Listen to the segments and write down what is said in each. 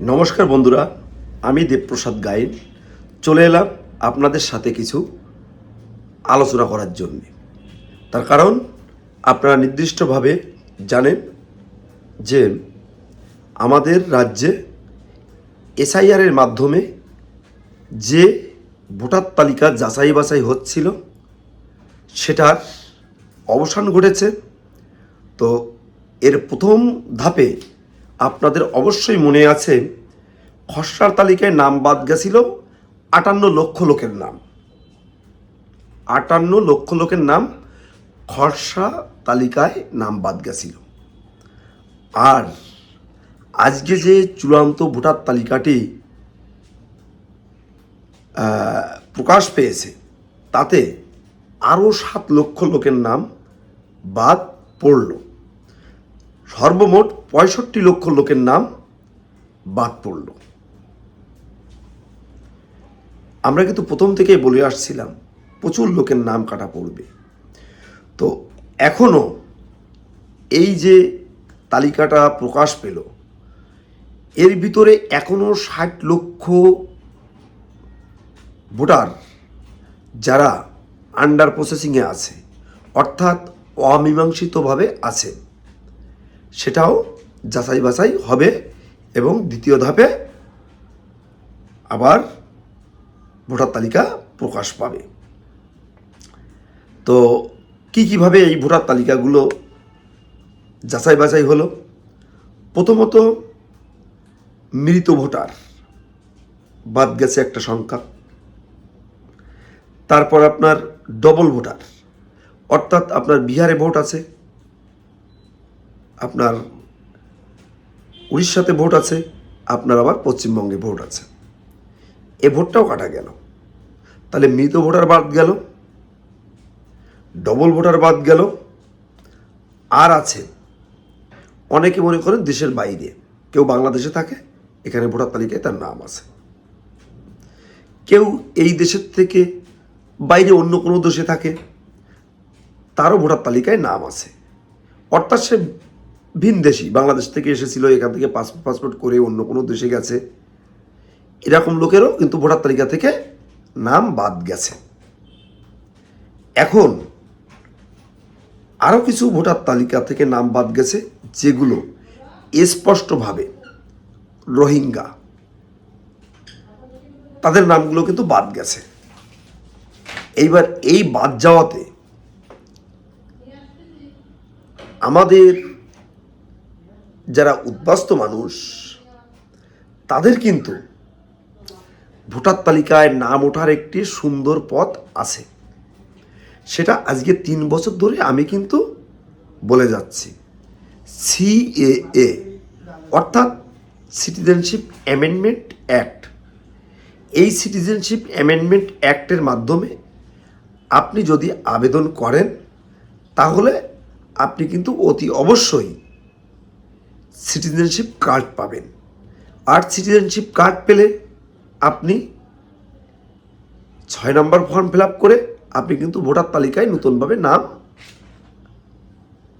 নমস্কার বন্ধুরা, আমি দেবপ্রসাদ গাইন চলে এলাম আপনাদের সাথে কিছু আলোচনা করার জন্য। তার কারণ আপনারা নির্দিষ্টভাবে জানেন যে আমাদের রাজ্যে এসআইআরের মাধ্যমে যে ভোটার তালিকা যাচাই বাছাই হচ্ছিল সেটার অবসান ঘটেছে। তো এর প্রথম ধাপে আপনাদের অবশ্যই মনে আছে খসড়ার তালিকায় নাম বাদ গেছিল 58 লক্ষ লোকের নাম। 58 লক্ষ লোকের নাম খসড়া তালিকায় নাম বাদ গেছিল। আর আজকে যে চূড়ান্ত ভোটার তালিকাটি প্রকাশ পেয়েছে তাতে আরও 7 লক্ষ লোকের নাম বাদ পড়ল। সর্বমোট 65 লক্ষ লোকের নাম বাদ পড়ল। আমরা কিন্তু প্রথম থেকেই বলে আসছিলাম প্রচুর লোকের নাম কাটা পড়বে। তো এখনও এই যে তালিকাটা প্রকাশ পেল এর ভিতরে এখনও 60 লক্ষ ভোটার যারা আন্ডার প্রসেসিংয়ে আছে, অর্থাৎ অমীমাংসিতভাবে আছে, সেটাও যাচাই বাছাই হবে এবং দ্বিতীয় ধাপে আবার ভোটার তালিকা প্রকাশ পাবে। তো কীভাবে এই ভোটার তালিকাগুলো যাচাই বাছাই হলো? প্রথমত মৃত ভোটার বাদ গেছে একটা সংখ্যা। তারপর আপনার ডবল ভোটার, অর্থাৎ আপনার বিহারে ভোট আছে, আপনার উড়িষ্যাতে ভোট আছে, আপনার আবার পশ্চিমবঙ্গে ভোট আছে, এ ভোটটাও কাটা গেল। তাহলে মৃত ভোটার বাদ গেল, ডবল ভোটার বাদ গেল। আর আছে অনেকে মনে করেন দেশের বাইরে, কেউ বাংলাদেশে থাকে, এখানে ভোটার তালিকায় তার নাম আছে। কেউ এই দেশের থেকে বাইরে অন্য কোনো দেশে থাকে, তারও ভোটার তালিকায় নাম আছে, অর্থাৎ সে ভিনদেশি, বাংলাদেশ থেকে এসেছিল, এখান থেকে পাসপোর্ট করে অন্য কোনো দেশে গেছে, এরকম লোকেরও কিন্তু ভোটার তালিকা থেকে নাম বাদ গেছে। এখন আরও কিছু ভোটার তালিকা থেকে নাম বাদ গেছে যেগুলো স্পষ্টভাবে রোহিঙ্গা, তাদের নামগুলো কিন্তু বাদ গেছে। এইবার এই বাদ যাওয়াতে আমাদের যারা উদ্বাস্তু মানুষ তাদের কিন্তু ভোটার তালিকায় নাম ওঠার একটি সুন্দর পথ আছে। সেটা আজকে 3 বছর ধরে আমি কিন্তু বলে যাচ্ছি। সিএএ অর্থাৎ সিটিজেনশিপ অ্যামেন্ডমেন্ট অ্যাক্ট। এই সিটিজেনশিপ অ্যামেন্ডমেন্ট অ্যাক্টের মাধ্যমে আপনি যদি আবেদন করেন তাহলে আপনি কিন্তু অতি অবশ্যই সিটিজেনশিপ কার্ড পাবেন। আর সিটিজেনশিপ কার্ড পেলে আপনি 6 নম্বর ফর্ম ফিল আপ করে আপনি কিন্তু ভোটার তালিকায় নতুনভাবে নাম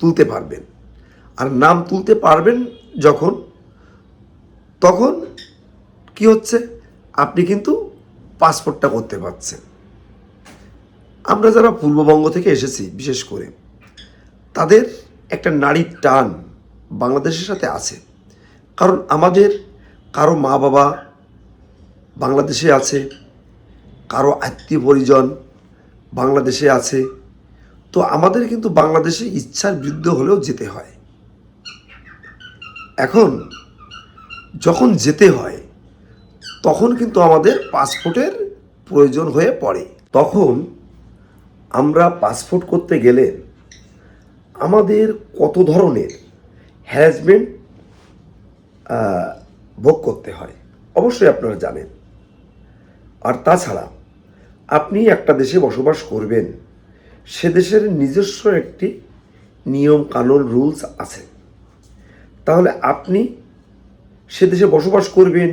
তুলতে পারবেন। আর নাম তুলতে পারবেন যখন, তখন কি হচ্ছে, আপনি কিন্তু পাসপোর্টটা করতে পারছেন। আমরা যারা পূর্ববঙ্গ থেকে এসেছি বিশেষ করে, তাদের একটা নাড়ির টান বাংলাদেশের সাথে আছে। কারণ আমাদের কারো মা বাবা বাংলাদেশে আছে, কারো আত্মীয় পরিজন বাংলাদেশে আছে। তো আমাদের কিন্তু বাংলাদেশে ইচ্ছার বিরুদ্ধে হলেও যেতে হয়। এখন যখন যেতে হয় তখন কিন্তু আমাদের পাসপোর্টের প্রয়োজন হয়ে পড়ে। তখন আমরা পাসপোর্ট করতে গেলে আমাদের কত ধরনের হ্যারাসমেন্ট ভোগ করতে হয় অবশ্যই আপনারা জানেন। আর তাছাড়া আপনি একটা দেশে বসবাস করবেন, সে দেশের নিজস্ব একটি নিয়ম কানুন রুলস আছে। তাহলে আপনি সে দেশে বসবাস করবেন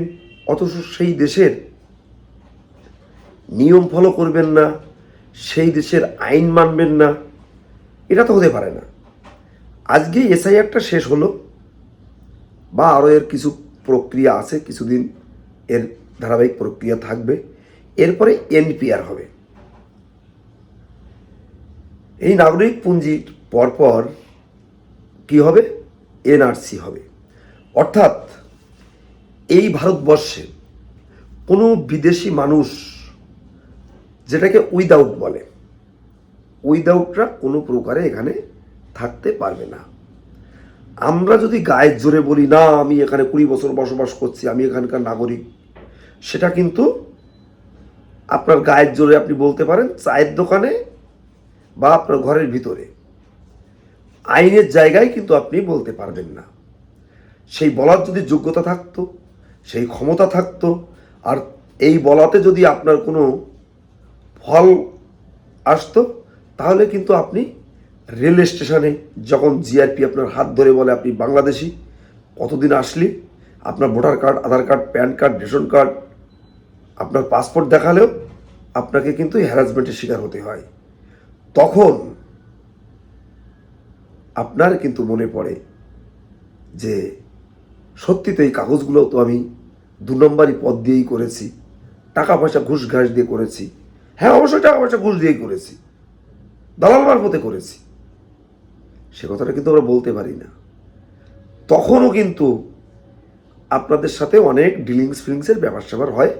অথচ সেই দেশের নিয়ম ফলো করবেন না, সেই দেশের আইন মানবেন না, এটা তো হতে পারে না। আজকে এসআইআরটা শেষ হলো বা আরও এর কিছু প্রক্রিয়া আছে, কিছুদিন এর ধারাবাহিক প্রক্রিয়া থাকবে। এরপরে এনপিআর হবে। এই নাগরিক পুঞ্জির পরপর কি হবে? এনআরসি হবে। অর্থাৎ এই ভারতবর্ষে কোনো বিদেশি মানুষ, যেটাকে উইদাউট বলে, উইদাউটরা কোনো প্রকারে এখানে থাকতে পারবে না। আমরা যদি গায়ের জোরে বলি না আমি এখানে 20 বছর বসবাস করছি, আমি এখানকার নাগরিক, সেটা কিন্তু আপনার গায়ের জোরে আপনি বলতে পারেন চায়ের দোকানে বা আপনার ঘরের ভিতরে, আইনের জায়গায় কিন্তু আপনি বলতে পারবেন না। সেই বলার যদি যোগ্যতা থাকতো, সেই ক্ষমতা থাকতো, আর এই বলাতে যদি আপনার কোনো ফল আসতো, তাহলে কিন্তু আপনি রেল স্টেশনে যখন জিআরপি আপনার হাত ধরে বলে আপনি বাংলাদেশি, কতদিন আসলি, আপনার voter card, Aadhaar card, PAN card, ration card, আপনার পাসপোর্ট দেখালেও আপনাকে কিন্তু হ্যারাসমেন্টের শিকার হতে হয়। তখন আপনার কিন্তু মনে পড়ে যে সত্যি তো এই কাগজগুলো তো আমি 2 নম্বরই পদ দিয়েই করেছি, টাকা পয়সা ঘুষ ঘাস দিয়ে করেছি। হ্যাঁ, অবশ্যই টাকা পয়সা ঘুষ দিয়েই করেছি, দালাল মারফতে করেছি, সে কথাটা কিন্তু আমরা বলতে পারি না। তখনও কিন্তু আপনাদের সাথে অনেক ডিলিংস ফিলিংসের ব্যাপার স্যাপার হয়।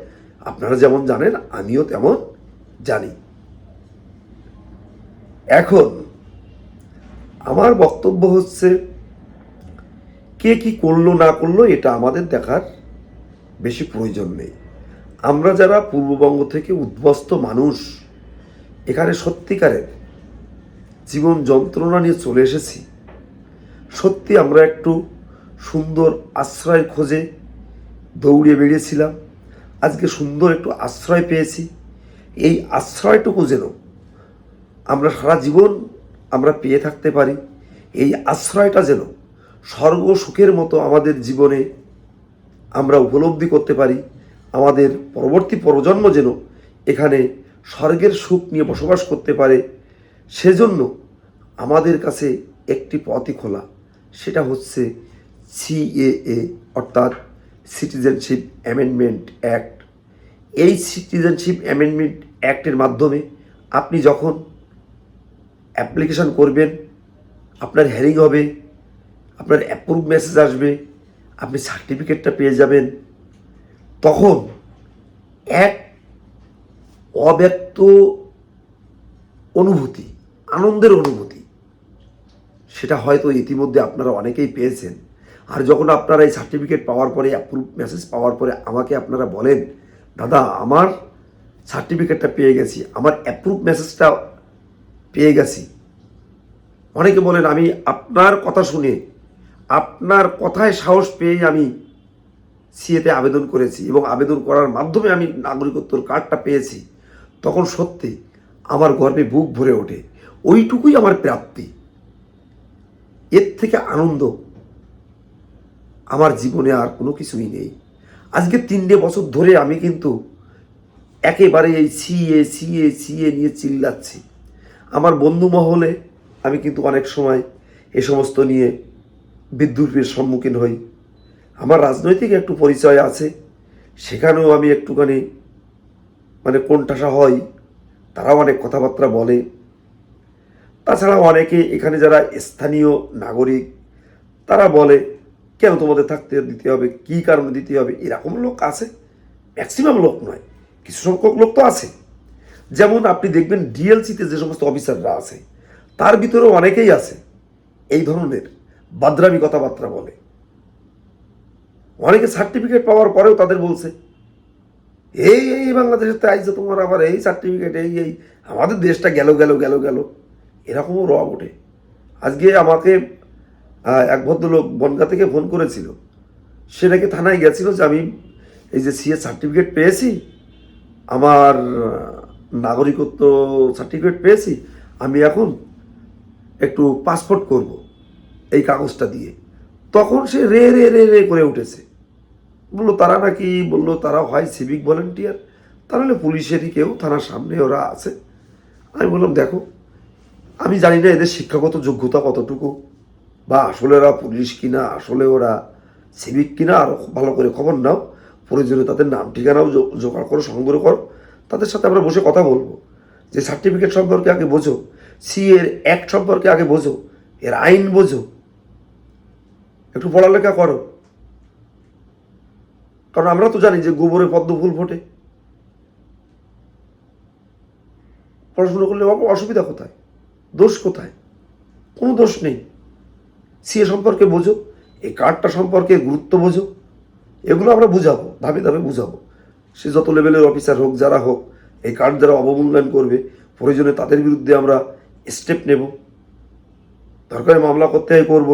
আপনারা যেমন জানেন, আমিও তেমন জানি। এখন আমার বক্তব্য হচ্ছে, কে কি করলো না করলো এটা আমাদের দেখার বেশি প্রয়োজন নেই। আমরা যারা পূর্ববঙ্গ থেকে উদ্বস্ত মানুষ, এখানে সত্যিকারের জীবন যন্ত্রণা নিয়ে চলে এসেছি, সত্যি আমরা একটু সুন্দর আশ্রয় খোঁজে দৌড়ে বেরিয়েছিলাম। আজকে সুন্দর একটু আশ্রয় পেয়েছি। এই আশ্রয়টুকু যেন আমরা সারা জীবন আমরা পেয়ে থাকতে পারি। এই আশ্রয়টা যেন স্বর্গ সুখের মতো আমাদের জীবনে আমরা উপলব্ধি করতে পারি। আমাদের পরবর্তী প্রজন্ম যেন এখানে স্বর্গের সুখ নিয়ে বসবাস করতে পারে, সেজন্য আমাদের কাছে একটি পথই খোলা, সেটা হচ্ছে সিএএ, অর্থাৎ সিটিজেনশিপ অ্যামেন্ডমেন্ট অ্যাক্ট। এই সিটিজেনশিপ অ্যামেন্ডমেন্ট অ্যাক্টের মাধ্যমে আপনি যখন অ্যাপ্লিকেশন করবেন, আপনার হেয়ারিং হবে, আপনার অ্যাপ্রুভ মেসেজ আসবে, আপনি সার্টিফিকেটটা পেয়ে যাবেন। তখন এক অব্যক্ত অনুভূতি, আনন্দের অনুভূতি, সেটা হয়তো ইতিমধ্যে আপনারা অনেকেই পেয়েছেন। আর যখন আপনারা এই সার্টিফিকেট পাওয়ার পরে, অ্যাপ্রুভ মেসেজ পাওয়ার পরে আমাকে আপনারা বলেন, দাদা আমার সার্টিফিকেটটা পেয়ে গেছি, আমার অ্যাপ্রুভ মেসেজটা পেয়ে গেছি। অনেকে বলেন আমি আপনার কথা শুনে, আপনার কথায় সাহস পেয়েই আমি সিএতে আবেদন করেছি এবং আবেদন করার মাধ্যমে আমি নাগরিকত্বর কার্ডটা পেয়েছি। তখন সত্যি আমার গর্বে বুক ভরে ওঠে। ওইটুকুই আমার প্রাপ্তি। এর থেকে আনন্দ আমার জীবনে আর কোনো কিছুই নেই। আজকে 3 বছর ধরে আমি কিন্তু একেবারে এই সিএ সিএ সিএ নিয়ে চিল্লাচ্ছি। আমার বন্ধু মহলে আমি কিন্তু অনেক সময় এ সমস্ত নিয়ে বিদ্রূপের সম্মুখীন হই। আমার রাজনৈতিক একটু পরিচয় আছে, সেখানেও আমি একটুখানি কোণঠাসা হই। তারাও অনেক কথাবার্তা বলে। তাছাড়া অনেকে এখানে যারা স্থানীয় নাগরিক, তারা বলে কেন তোমাদের থাকতে দিতে হবে, কী কারণে দিতে হবে। এরকম লোক আছে, ম্যাক্সিমাম লোক নয়, কিছু সংখ্যক লোক তো আছে। যেমন আপনি দেখবেন ডিএলসিতে যে সমস্ত অফিসাররা আছে, তার ভিতরেও অনেকেই আছে এই ধরনের বাদরামি কথাবার্তা বলে। অনেকে সার্টিফিকেট পাওয়ার পরেও তাদের বলছে এই এই বাংলাদেশের তো আইছে তোমার আবার এই সার্টিফিকেট, এই এই আমাদের দেশটা গেল গেল গেল গেল, এরকমও রব ওঠে। আজকে আমাকে এক ভদ্রলোক বনগা থেকে ফোন করেছিল। সে নাকি থানায় গেছিল যে আমি এই যে সিএ সার্টিফিকেট পেয়েছি, আমার নাগরিকত্ব সার্টিফিকেট পেয়েছি, আমি এখন একটু পাসপোর্ট করব এই কাগজটা দিয়ে। তখন সে রে রে রে রে করে উঠেছে। বললো তারা নাকি, বললো তারা হয় সিভিক ভলেন্টিয়ার, তাহলে পুলিশেরই কেউ, থানার সামনে ওরা আছে। আমি বললাম দেখো, আমি জানি না এদের শিক্ষাগত যোগ্যতা কতটুকু, বা আসলে ওরা পুলিশ কিনা, আসলে ওরা সিভিক কিনা আরও ভালো করে খবর নাও, প্রয়োজনে তাদের নাম ঠিকানাও জোগাড় করো, সংগ্রহ করো, তাদের সাথে আমরা বসে কথা বলবো যে সার্টিফিকেট সম্পর্কে আগে বোঝো, সি এর অ্যাক্ট সম্পর্কে আগে বোঝো, এর আইন বোঝো, একটু পড়ালেখা করো। কারণ আমরা তো জানি যে গোবরে পদ্ম ফুল ফোটে, পড়াশুনো করলে অসুবিধা কোথায়, দোষ কোথায়? কোনো দোষ নেই। সিএ সম্পর্কে বোঝো, এই কার্ডটা সম্পর্কে গুরুত্ব বোঝো, এগুলো আমরা বুঝাবো, ধাপে ধাপে বুঝাবো। সে যত লেভেলের অফিসার হোক, যারা হোক, এই কার্ড যারা অবমূল্যায়ন করবে, প্রয়োজনে তাদের বিরুদ্ধে আমরা স্টেপ নেব, দরকারে মামলা করতে হয় করব।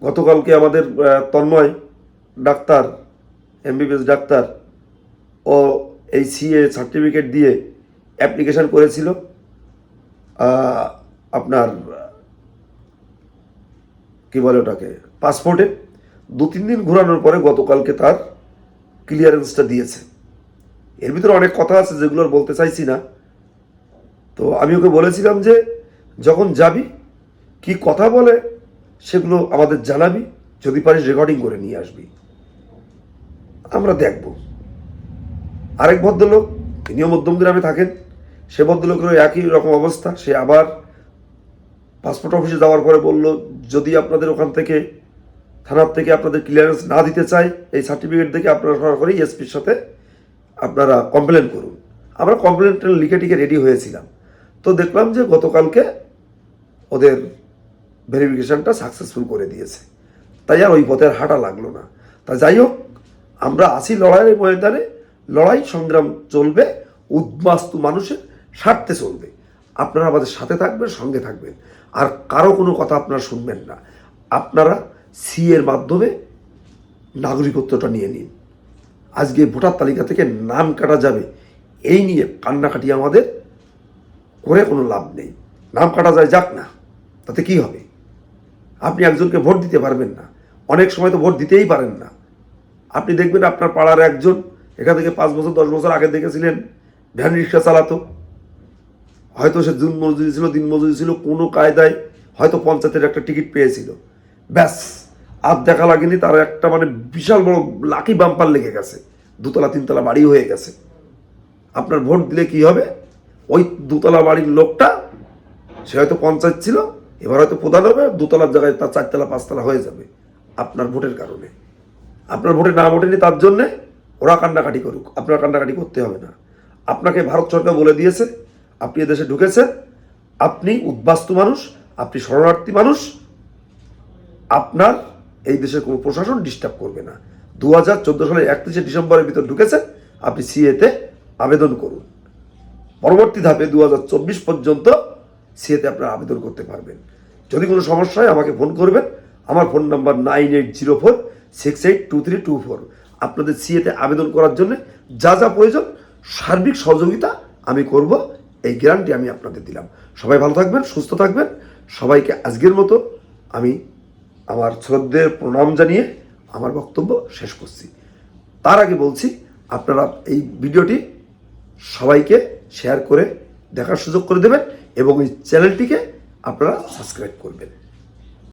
গতকালকে আমাদের তন্ময় ডাক্তার, এমবিবিএস ডাক্তার, ও এই সিএ সার্টিফিকেট দিয়ে অ্যাপ্লিকেশান করেছিল আপনার কি বলে ওটাকে, পাসপোর্টে। 2-3 দিন ঘোরানোর পরে গতকালকে তার ক্লিয়ারেন্সটা দিয়েছে। এর ভিতরে অনেক কথা আছে যেগুলো আর বলতে চাইছি না। তো আমি ওকে বলেছিলাম যে যখন যাবি কি কথা বলে সেগুলো আমাদের জানাবি, যদি পারিস রেকর্ডিং করে নিয়ে আসবি, আমরা দেখব। আরেক ভদ্রলোক, তিনিও মধ্যমগ্রামে থাকেন, সে ভদ্রলোকেরও একই রকম অবস্থা। সে আবার পাসপোর্ট অফিসে যাওয়ার পরে বলল, যদি আপনাদের ওখান থেকে থানার থেকে আপনাদের ক্লিয়ারেন্স না দিতে চায় এই সার্টিফিকেট দেখে, আপনারা সরাসরি এসপির সাথে আপনারা কমপ্লেন করুন। আমরা কমপ্লেনটা লিখে টিকে রেডি হয়েছিলাম। তো দেখলাম যে গতকালকে ওদের ভেরিফিকেশানটা সাকসেসফুল করে দিয়েছে, তাই আর ওই পথে হাঁটা লাগলো না। তা যাই হোক, আমরা আছি লড়াইয়ের ময়দানে, লড়াই সংগ্রাম চলবে, উদ্বাস্তু মানুষের স্বার্থে চলবে। আপনারা আমাদের সাথে থাকবেন, সঙ্গে থাকবেন, আর কারো কোনো কথা আপনারা শুনবেন না। আপনারা সিএর মাধ্যমে নাগরিকত্বটা নিয়ে নিন। আজকে ভোটার তালিকা থেকে নাম কাটা যাবে, এই নিয়ে কান্নাকাটি আমাদের করে কোনো লাভ নেই। নাম কাটা যায়, যাক না, তাতে কি হবে? আপনি একজনকে ভোট দিতে পারবেন না, অনেক সময় তো ভোট দিতেই পারেন না। আপনি দেখবেন আপনার পাড়ার একজন এখান থেকে 5 বছর 10 বছর আগে দেখেছিলেন ভ্যান রিক্সা চালাতো, হয়তো সে দিন মজুরি ছিল, কোনো কায়দায় হয়তো পঞ্চায়েতের একটা টিকিট পেয়েছিল, ব্যাস আর দেখা লাগেনি, তার একটা মানে বিশাল বড় লাকি বাম্পার লেগে গেছে, 2তলা 3তলা বাড়ি হয়ে গেছে। আপনার ভোট দিলে কি হবে? ওই 2তলা বাড়ির লোকটা, সে হয়তো পঞ্চায়েত ছিল, এবার হয়তো প্রধান হবে, 2তলার জায়গায় তার 4তলা 5তলা হয়ে যাবে আপনার ভোটের কারণে। আপনার ভোটে না ওঠেনি তার জন্যে ওরা কান্নাকাটি করুক, আপনার কান্নাকাটি করতে হবে না। আপনাকে ভারত সরকার বলে দিয়েছে, আপনি এদেশে ঢুকেছেন, আপনি উদ্বাস্তু মানুষ, আপনি শরণার্থী মানুষ, আপনার এই দেশের কোনো প্রশাসন ডিস্টার্ব করবে না। 2014 সালের 31শে ডিসেম্বরের ভিতর ঢুকেছেন, আপনি সিএতে আবেদন করুন। পরবর্তী ধাপে 2024 পর্যন্ত সিএতে আপনারা আবেদন করতে পারবেন। যদি কোনো সমস্যা হয় আমাকে ফোন করবেন, আমার ফোন নাম্বার 9804682324। আপনাদের সিএতে আবেদন করার জন্য যা যা প্রয়োজন সার্বিক সহযোগিতা আমি করব, এই গ্যারান্টি আমি আপনাদের দিলাম। সবাই ভালো থাকবেন, সুস্থ থাকবেন। সবাইকে আজকের মতো আমি আমার শ্রদ্ধেয় প্রণাম জানিয়ে আমার বক্তব্য শেষ করছি। তার আগে বলছি, আপনারা এই ভিডিওটি সবাইকে শেয়ার করে দেখার সুযোগ করে দেবেন এবং এই চ্যানেলটিকে আপনারা সাবস্ক্রাইব করবেন।